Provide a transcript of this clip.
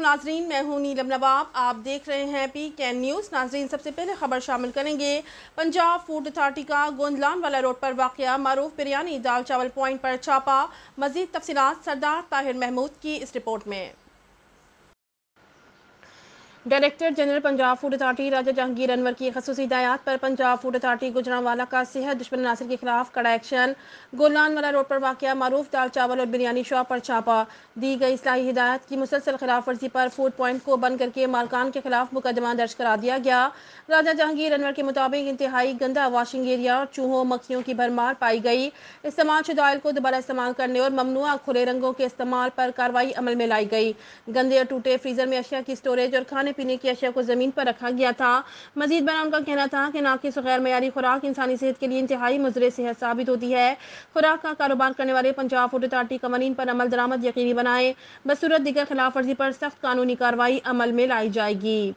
नाजरीन, मैं हूं नीलम नवाब। आप देख रहे हैं PKN न्यूज़। नाजरीन, सबसे पहले खबर शामिल करेंगे। पंजाब फूड अथॉरिटी का गोंदलान वाला रोड पर वाक़या मारूफ बिरयानी दाल चावल पॉइंट पर छापा। मज़ीद तफसीलात सरदार ताहिर महमूद की इस रिपोर्ट में। Director general Punjab food authority Raja Jahangir Anwar की खसूसी हिदायत पर पंजाब फूड अथॉरिटी गुजरांवाला का सेहत दुश्मन नासिर के खिलाफ कड़ा एक्शन। गोलान वाला रोड पर वाक़या मारूफ दाल चावल और बिरयानी शॉप पर छापा। दी गई इस्लाही हिदायत की मुसलसल खिलाफ वर्जी पर फूड पॉइंट को बंद करके मालकान के खिलाफ मुकदमा दर्ज करा दिया गया। राजा जहांगीर अनवर के मुताबिक इंतहाई गंदा वॉशिंग एरिया और चूहों मक्खियों की भरमार पाई गई। इस्तेमाल शुदा ऑयल को दोबारा इस्तेमाल करने और ममनुआ खुले रंगों के इस्तेमाल पर कार्रवाई अमल में लाई गई। गंदे और टूटे फ्रीजर में अशिया की स्टोरेज और खाने पीने की अशिया को जमीन पर रखा गया था। मजीद बयान उनका कहना था कि नाकिस गैर मयारी खुराक इंसानी सेहत के लिए इंतहाई मुज़र सेहत साबित होती है। खुराक का कारोबार करने वाले पंजाब फूड अथॉरिटी कवानीन पर अमल दरामद यकीनी बनाए। बसूरत दीगर खिलाफ वर्जी पर सख्त कानूनी कार्रवाई अमल में लाई जाएगी।